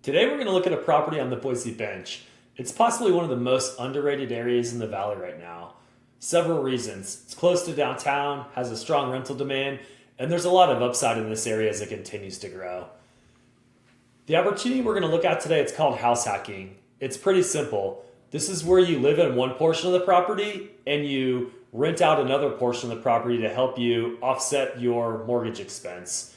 Today we're going to look at a property on the Boise Bench. It's possibly one of the most underrated areas in the valley right now. Several reasons. It's close to downtown, has a strong rental demand, and there's a lot of upside in this area as it continues to grow. The opportunity we're going to look at today, it's called house hacking. It's pretty simple. This is where you live in one portion of the property and you rent out another portion of the property to help you offset your mortgage expense.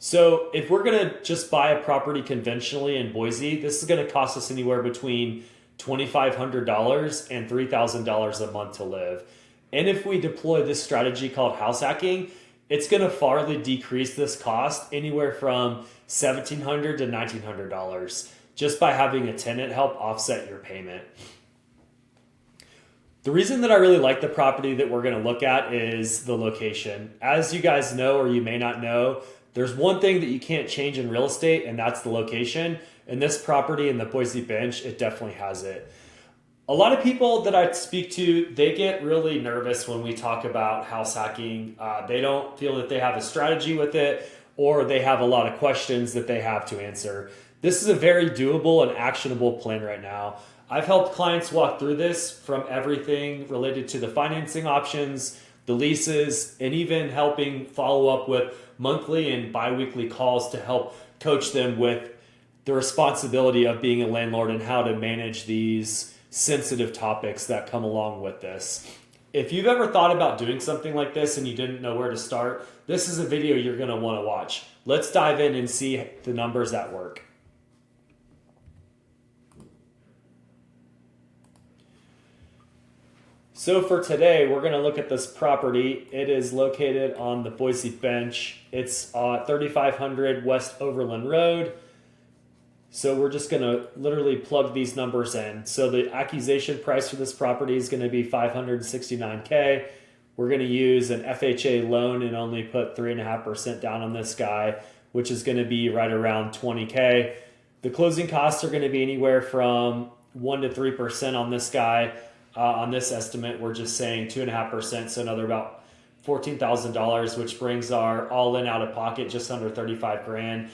So if we're going to just buy a property conventionally in Boise, this is going to cost us anywhere between $2,500 and $3,000 a month to live. And if we deploy this strategy called house hacking, it's going to farly decrease this cost anywhere from $1,700 to $1,900 just by having a tenant help offset your payment. The reason that I really like the property that we're going to look at is the location. As you guys know, or you may not know, there's one thing that you can't change in real estate, and that's the location. And this property in the Boise Bench, it definitely has it. A lot of people that I speak to, they get really nervous when we talk about house hacking. They don't feel that they have a strategy with it, or they have a lot of questions that they have to answer. This is a very doable and actionable plan right now. I've helped clients walk through this, from everything related to the financing options, the leases, and even helping follow up with monthly and biweekly calls to help coach them with the responsibility of being a landlord and how to manage these sensitive topics that come along with this. If you've ever thought about doing something like this and you didn't know where to start, this is a video you're going to want to watch. Let's dive in and see the numbers at work. So for today, we're going to look at this property. It is located on the Boise Bench. It's 3500 West Overland Road. So we're just going to literally plug these numbers in. So the accusation price for this property is going to be $569K. We're going to use an FHA loan and only put 3.5% down on this guy, which is going to be right around $20K. The closing costs are going to be anywhere from 1 to 3% on this guy. On this estimate, we're just saying 2.5%, so another about $14,000, which brings our all-in out-of-pocket just under 35 grand.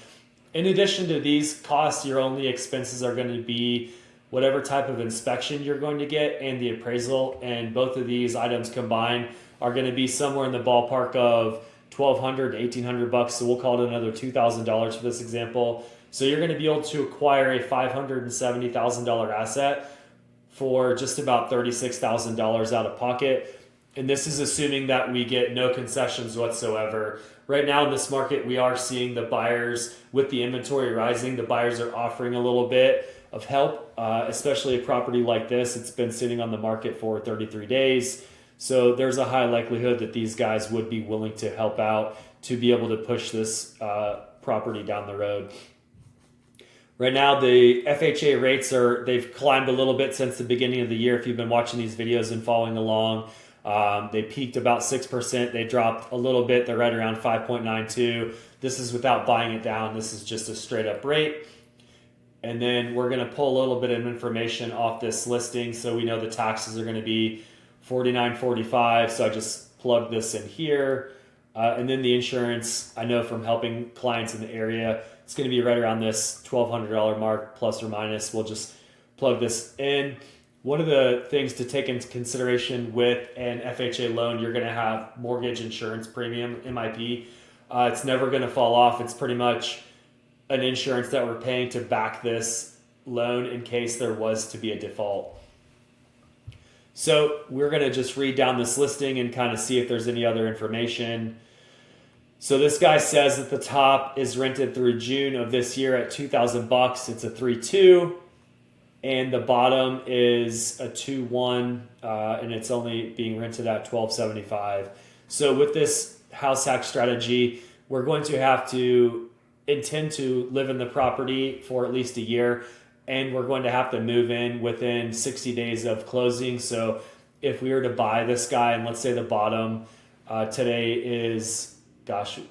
In addition to these costs, your only expenses are going to be whatever type of inspection you're going to get and the appraisal, and both of these items combined are going to be somewhere in the ballpark of $1,200 to $1,800, so we'll call it another $2,000 for this example. So you're going to be able to acquire a $570,000 asset for just about $36,000 out of pocket. And this is assuming that we get no concessions whatsoever. Right now in this market, we are seeing the buyers, with the inventory rising, the buyers are offering a little bit of help, especially a property like this. It's been sitting on the market for 33 days. So there's a high likelihood that these guys would be willing to help out to be able to push this property down the road. Right now, the FHA rates they've climbed a little bit since the beginning of the year. If you've been watching these videos and following along, they peaked about 6%. They dropped a little bit. They're right around 5.92. This is without buying it down. This is just a straight up rate. And then we're going to pull a little bit of information off this listing. So we know the taxes are going to be $49.45. So I just plugged this in here. And then the insurance, I know from helping clients in the area, it's going to be right around this $1,200 mark, plus or minus. We'll just plug this in. One of the things to take into consideration with an FHA loan, you're going to have mortgage insurance premium, MIP. It's never going to fall off. It's pretty much an insurance that we're paying to back this loan in case there was to be a default. So we're going to just read down this listing and kind of see if there's any other information. So this guy says that the top is rented through June of this year at $2,000. It's a 3.2, and the bottom is a 2.1, and it's only being rented at $1,275. So with this house hack strategy, we're going to have to intend to live in the property for at least a year, and we're going to have to move in within 60 days of closing. So if we were to buy this guy, and let's say the bottom today is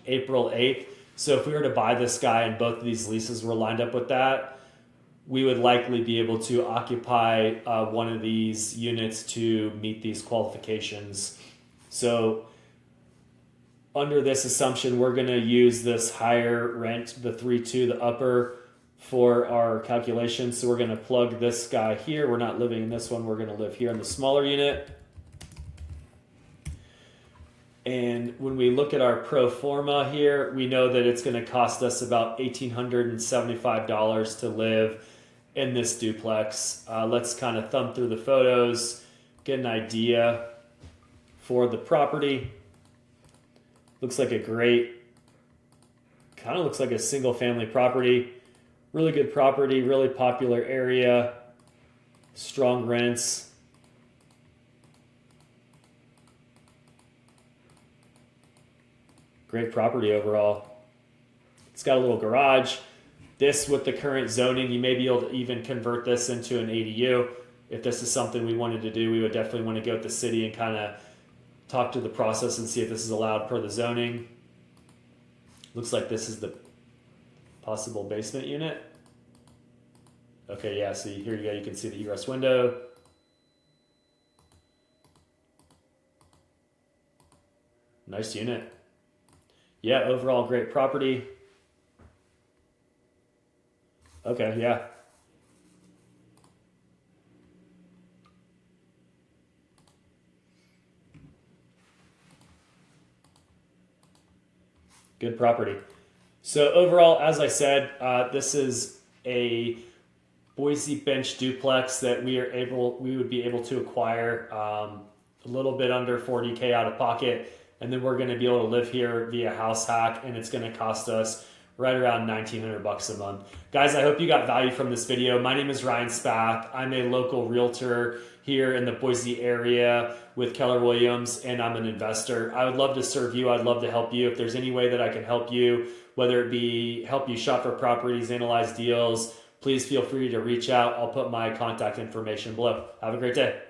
April 8th. So if we were to buy this guy and both of these leases were lined up with that, we would likely be able to occupy one of these units to meet these qualifications. So under this assumption, we're going to use this higher rent, the 3.2, the upper for our calculations. So we're going to plug this guy here. We're not living in this one. We're going to live here in the smaller unit. And when we look at our pro forma here, we know that it's going to cost us about $1,875 to live in this duplex. Let's kind of thumb through the photos, get an idea for the property. Looks like a great, kind of looks like a single family property. Really good property, really popular area, strong rents. Great property overall. It's got a little garage. This, with the current zoning, you may be able to even convert this into an ADU. If this is something we wanted to do, we would definitely want to go with the city and kind of talk to the process and see if this is allowed per the zoning. Looks like this is the possible basement unit. Okay, yeah, so here you go. You can see the egress window. Nice unit. Yeah, overall great property. Okay, yeah. Good property. So overall, as I said, this is a Boise Bench duplex that we would be able to acquire a little bit under $40K out of pocket. And then we're going to be able to live here via house hack, and it's going to cost us right around $1,900 a month. Guys, I hope you got value from this video. My name is Ryan Spath. I'm a local realtor here in the Boise area with Keller Williams, and I'm an investor. I would love to serve you. I'd love to help you. If there's any way that I can help you, whether it be help you shop for properties, analyze deals, please feel free to reach out. I'll put my contact information below. Have a great day.